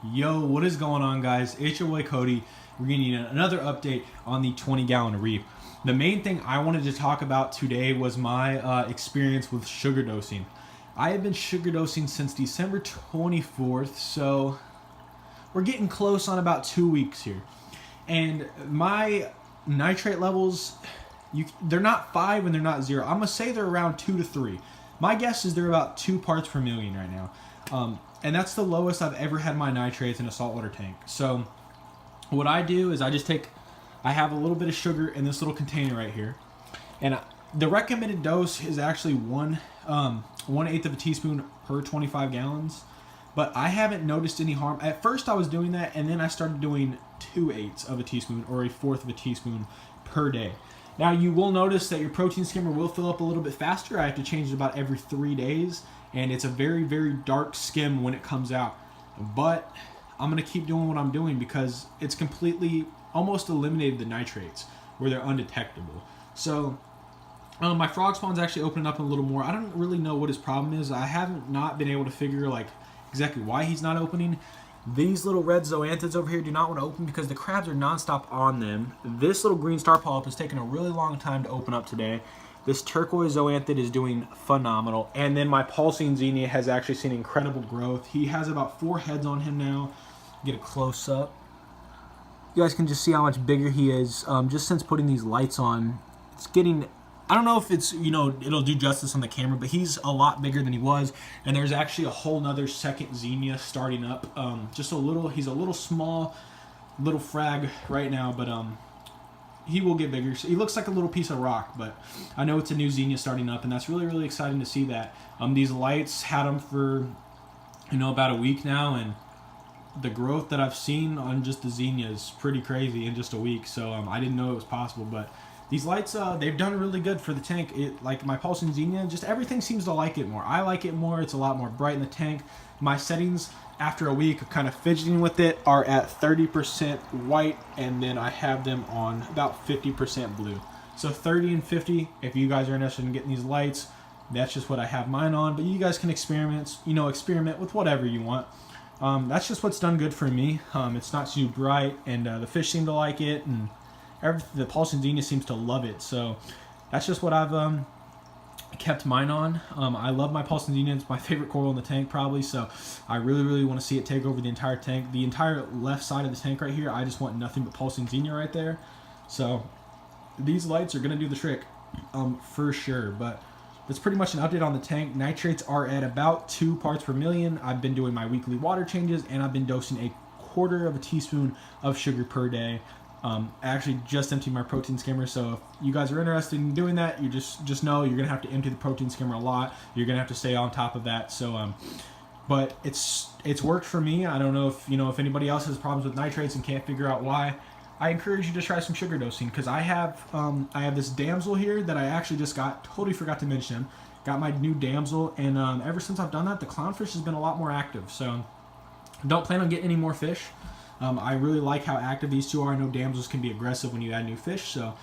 Yo, what is going on, guys? It's your boy Cody. We're getting another update on the 20-gallon reef. The main thing I wanted to talk about today was my experience with sugar dosing. I have been sugar dosing since December 24th, so we're getting close on about 2 weeks here. And my nitrate levels, they're not 5 and they're not 0. I'm going to say they're around 2 to 3. My guess is they're about 2 parts per million right now. And that's the lowest I've ever had my nitrates in a saltwater tank. So what I do is I have a little bit of sugar in this little container right here. And the recommended dose is actually 1/8 of a teaspoon per 25 gallons. But I haven't noticed any harm. At first I was doing that, and then I started doing 2/8 of a teaspoon or 1/4 of a teaspoon per day. Now you will notice that your protein skimmer will fill up a little bit faster. I have to change it about every 3 days. And it's a very, very dark skim when it comes out. But I'm going to keep doing what I'm doing because it's completely almost eliminated the nitrates where they're undetectable. So my frog spawn's actually opening up a little more. I don't really know what his problem is. I haven't not been able to figure exactly why he's not opening. These little red zoanthids over here do not want to open because the crabs are nonstop on them. This little green star polyp has taken a really long time to open up today. This turquoise zoanthid is doing phenomenal. And then my pulsing xenia has actually seen incredible growth. He has about 4 heads on him now. Get a close up. You guys can just see how much bigger he is just since putting these lights on. It's getting, I don't know if it's, it'll do justice on the camera, but he's a lot bigger than he was. And there's actually a whole nother second xenia starting up. He's a little small, little frag right now, but he will get bigger. So he looks like a little piece of rock, but I know it's a new xenia starting up, and that's really, really exciting to see that. These lights had them for, about a week now, and the growth that I've seen on just the xenia is pretty crazy in just a week. So I didn't know it was possible, but these lights, they've done really good for the tank. Like my pulsing xenia, just everything seems to like it more. I like it more. It's a lot more bright in the tank. My settings after a week of kind of fidgeting with it are at 30% white, and then I have them on about 50% blue. So 30 and 50, if you guys are interested in getting these lights, that's just what I have mine on. But you guys can experiment with whatever you want. That's just what's done good for me. It's not too bright, and the fish seem to like it, and the pulsing xenia seems to love it. So that's just what I've kept mine on. I love my pulsing xenia. It's my favorite coral in the tank probably, so I really, really want to see it take over the entire tank. The entire left side of the tank right here, I just want nothing but pulsing xenia right there. So these lights are going to do the trick for sure. But that's pretty much an update on the tank. Nitrates are at about 2 parts per million. I've been doing my weekly water changes, and I've been dosing 1/4 of a teaspoon of sugar per day. I actually just emptied my protein skimmer, so if you guys are interested in doing that, you just know you're gonna have to empty the protein skimmer a lot. You're gonna have to stay on top of that. So, but it's worked for me. I don't know if anybody else has problems with nitrates and can't figure out why. I encourage you to try some sugar dosing because I have this damsel here that I actually just got. Totally forgot to mention him. Got my new damsel, and ever since I've done that, the clownfish has been a lot more active. So, don't plan on getting any more fish. I really like how active these two are. I know damsels can be aggressive when you add new fish, so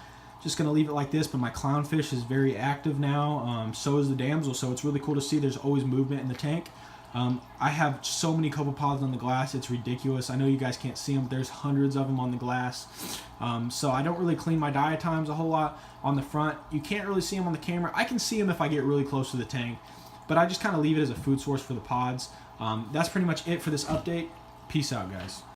just going to leave it like this. But my clownfish is very active now. So is the damsel, so it's really cool to see. There's always movement in the tank. I have so many copepods on the glass. It's ridiculous. I know you guys can't see them, but there's hundreds of them on the glass. So I don't really clean my diatoms a whole lot on the front. You can't really see them on the camera. I can see them if I get really close to the tank, but I just kind of leave it as a food source for the pods. That's pretty much it for this update. Peace out, guys.